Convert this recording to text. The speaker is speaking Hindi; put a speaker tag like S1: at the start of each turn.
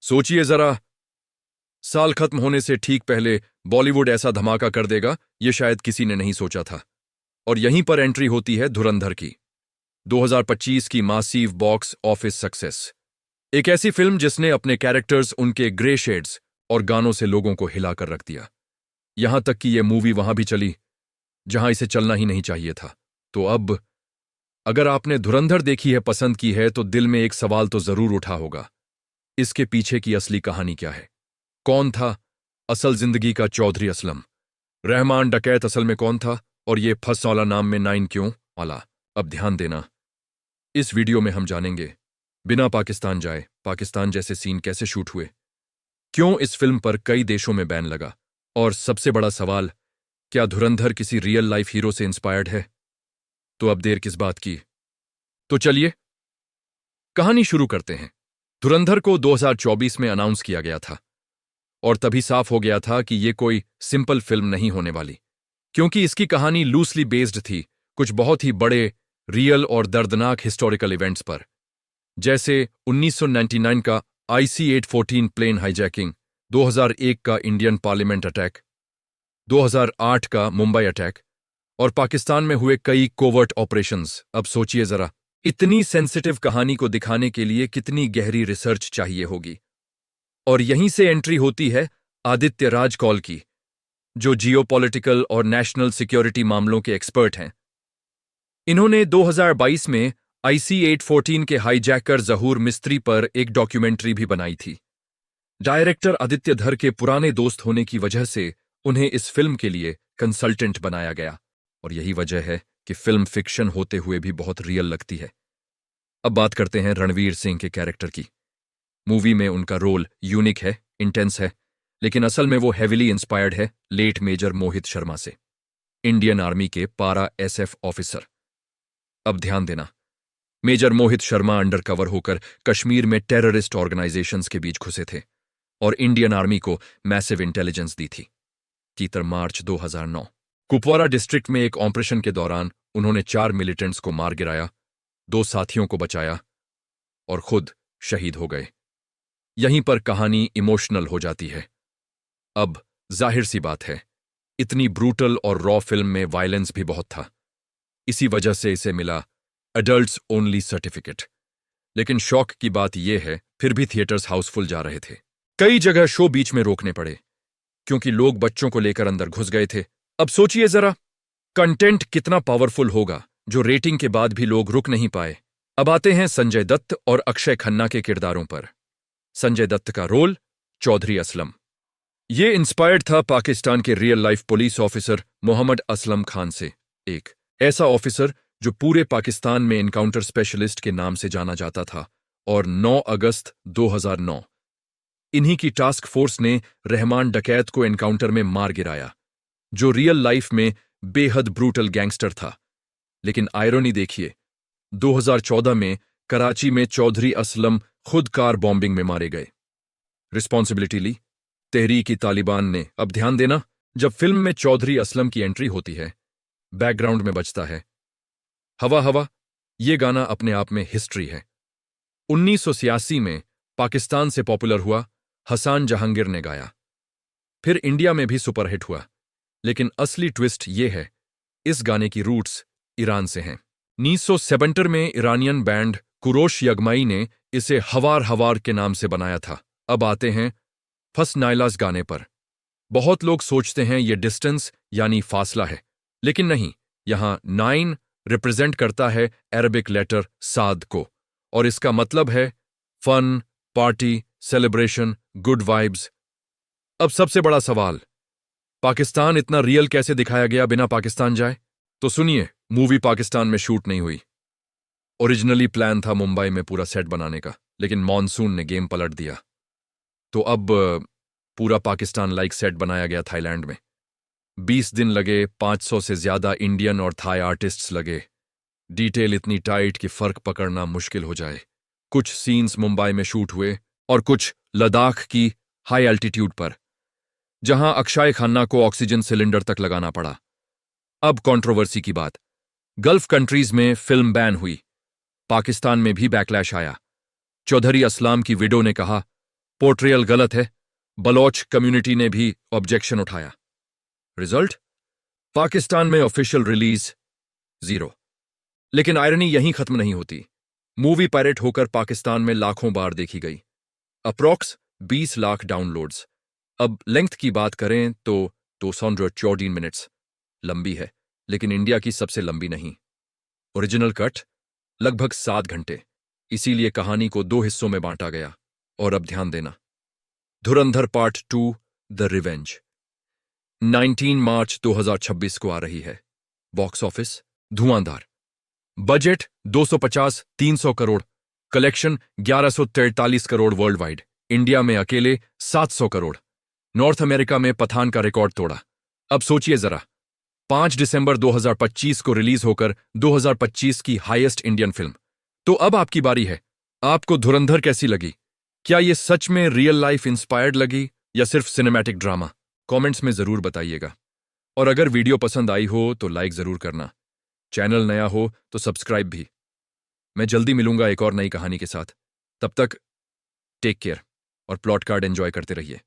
S1: सोचिए जरा, साल खत्म होने से ठीक पहले बॉलीवुड ऐसा धमाका कर देगा, ये शायद किसी ने नहीं सोचा था। और यहीं पर एंट्री होती है धुरंधर की। 2025 की मासिव बॉक्स ऑफिस सक्सेस। एक ऐसी फिल्म जिसने अपने कैरेक्टर्स, उनके ग्रे शेड्स और गानों से लोगों को हिलाकर रख दिया। यहां तक कि यह मूवी वहां भी चली जहां इसे चलना ही नहीं चाहिए था। तो अब अगर आपने धुरंधर देखी है, पसंद की है, तो दिल में एक सवाल तो जरूर उठा होगा, इसके पीछे की असली कहानी क्या है? कौन था असल जिंदगी का चौधरी असलम? रहमान डकैत असल में कौन था? और ये फसौला नाम में 9 क्यों वाला? अब ध्यान देना, इस वीडियो में हम जानेंगे, बिना पाकिस्तान जाए पाकिस्तान जैसे सीन कैसे शूट हुए, क्यों इस फिल्म पर कई देशों में बैन लगा, और सबसे बड़ा सवाल, क्या धुरंधर किसी रियल लाइफ हीरो से इंस्पायर्ड है? तो अब देर किस बात की, तो चलिए कहानी शुरू करते हैं। धुरंधर को 2024 में अनाउंस किया गया था और तभी साफ हो गया था कि यह कोई सिंपल फिल्म नहीं होने वाली, क्योंकि इसकी कहानी लूसली बेस्ड थी कुछ बहुत ही बड़े, रियल और दर्दनाक हिस्टोरिकल इवेंट्स पर, जैसे 1999 का IC-814 प्लेन हाईजैकिंग, 2001 का इंडियन पार्लियामेंट अटैक, 2008 का मुंबई अटैक और पाकिस्तान में हुए कई कोवर्ट ऑपरेशंस। अब सोचिए जरा, इतनी सेंसिटिव कहानी को दिखाने के लिए कितनी गहरी रिसर्च चाहिए होगी। और यहीं से एंट्री होती है आदित्य राज कौल की, जो जियोपॉलिटिकल और नेशनल सिक्योरिटी मामलों के एक्सपर्ट हैं। इन्होंने 2022 में IC-814 के हाईजैकर जहूर मिस्त्री पर एक डॉक्यूमेंट्री भी बनाई थी। डायरेक्टर आदित्य धर के पुराने दोस्त होने की वजह से उन्हें इस फिल्म के लिए कंसल्टेंट बनाया गया, और यही वजह है कि फिल्म फिक्शन होते हुए भी बहुत रियल लगती है। अब बात करते हैं रणवीर सिंह के कैरेक्टर की। मूवी में उनका रोल यूनिक है, इंटेंस है, लेकिन असल में वो हेविली इंस्पायर्ड है लेट मेजर मोहित शर्मा से, इंडियन आर्मी के पारा SF ऑफिसर। अब ध्यान देना, मेजर मोहित शर्मा अंडरकवर होकर कश्मीर में टेररिस्ट ऑर्गेनाइजेशंस के बीच घुसे थे और इंडियन आर्मी को मैसिव इंटेलिजेंस दी थी। मार्च 2009 कुपवारा डिस्ट्रिक्ट में एक ऑपरेशन के दौरान उन्होंने 4 मिलिटेंट्स को मार गिराया, 2 साथियों को बचाया और खुद शहीद हो गए। यहीं पर कहानी इमोशनल हो जाती है। अब जाहिर सी बात है, इतनी ब्रूटल और रॉ फिल्म में वायलेंस भी बहुत था, इसी वजह से इसे मिला एडल्ट्स ओनली सर्टिफिकेट। लेकिन शौक की बात यह है, फिर भी थिएटर्स हाउसफुल जा रहे थे। कई जगह शो बीच में रोकने पड़े क्योंकि लोग बच्चों को लेकर अंदर घुस गए थे। अब सोचिए जरा, कंटेंट कितना पावरफुल होगा जो रेटिंग के बाद भी लोग रुक नहीं पाए। अब आते हैं संजय दत्त और अक्षय खन्ना के किरदारों पर। संजय दत्त का रोल चौधरी असलम। ये इंस्पायर्ड था पाकिस्तान के real life police officer Mohammad Aslam Khan से, एक ऐसा ऑफिसर जो पूरे पाकिस्तान में एनकाउंटर स्पेशलिस्ट के नाम से जाना जाता था। और 9 अगस्त 2009 इन्हीं की टास्क फोर्स ने रहमान डकैत को एनकाउंटर में मार गिराया, जो रियल लाइफ में बेहद ब्रूटल गैंगस्टर था। लेकिन आयरनी देखिए, 2014 में कराची में चौधरी असलम खुद कार बॉम्बिंग में मारे गए। रिस्पॉन्सिबिलिटी ली तहरीक-ई-तालिबान ने। अब ध्यान देना, जब फिल्म में चौधरी असलम की एंट्री होती है, बैकग्राउंड में बजता है हवा हवा। ये गाना अपने आप में हिस्ट्री है। 1986 में पाकिस्तान से पॉपुलर हुआ, हसान जहांगीर ने गाया। फिर इंडिया में भी सुपरहिट हुआ। लेकिन असली ट्विस्ट ये है, इस गाने की रूट्स ईरान से हैं। 1970 में ईरानियन बैंड कुरोश यगमाई ने इसे हवार हवार के नाम से बनाया था। अब आते हैं फस नाइलास गाने पर। बहुत लोग सोचते हैं ये डिस्टेंस यानी फासला है, लेकिन नहीं, यहां 9 रिप्रेजेंट करता है अरबिक लेटर साद को, और इसका मतलब है fun, party, celebration, good vibes. अब सबसे बड़ा सवाल, पाकिस्तान इतना रियल कैसे दिखाया गया बिना पाकिस्तान जाए? तो सुनिए, मूवी पाकिस्तान में शूट नहीं हुई। ओरिजिनली प्लान था मुंबई में पूरा सेट बनाने का, लेकिन मॉनसून ने गेम पलट दिया। तो अब पूरा पाकिस्तान लाइक सेट बनाया गया थाईलैंड में। 20 दिन लगे, 500 से ज्यादा इंडियन और थाई आर्टिस्ट्स लगे। डिटेल इतनी टाइट कि फर्क पकड़ना मुश्किल हो जाए। कुछ सीन्स मुंबई में शूट हुए और कुछ लद्दाख की हाई एल्टीट्यूड पर, जहां अक्षय खन्ना को ऑक्सीजन सिलेंडर तक लगाना पड़ा। अब कंट्रोवर्सी की बात, गल्फ कंट्रीज में फिल्म बैन हुई, पाकिस्तान में भी बैकलैश आया। चौधरी असलाम की विडो ने कहा, पोर्ट्रियल गलत है। बलोच कम्युनिटी ने भी ऑब्जेक्शन उठाया। रिजल्ट, पाकिस्तान में ऑफिशियल रिलीज 0। लेकिन आयरनी यहीं खत्म नहीं होती। मूवी पायरेट होकर पाकिस्तान में लाखों बार देखी गई, अप्रॉक्स 20 लाख डाउनलोड्स। अब लेंथ की बात करें तो 214 मिनट्स लंबी है, लेकिन इंडिया की सबसे लंबी नहीं। ओरिजिनल कट लगभग 7 घंटे, इसीलिए कहानी को 2 हिस्सों में बांटा गया। और अब ध्यान देना, धुरंधर पार्ट 2 द रिवेंज 19 मार्च 2026 को आ रही है। बॉक्स ऑफिस धुआंधार, budget 250-300 crore, collection 1143 crore world wide, India में अकेले 700 करोड़, नॉर्थ अमेरिका में पठान का रिकॉर्ड तोड़ा। अब सोचिए जरा, 5 दिसंबर 2025 को रिलीज होकर 2025 की हाईएस्ट इंडियन फिल्म। तो अब आपकी बारी है। आपको धुरंधर कैसी लगी? क्या ये सच में रियल लाइफ इंस्पायर्ड लगी या सिर्फ सिनेमैटिक ड्रामा? कमेंट्स में जरूर बताइएगा। और अगर वीडियो पसंद आई हो तो लाइक जरूर करना, चैनल नया हो तो सब्सक्राइब भी। मैं जल्दी मिलूंगा एक और नई कहानी के साथ। तब तक टेक केयर और प्लॉट कार्ड एंजॉय करते रहिए।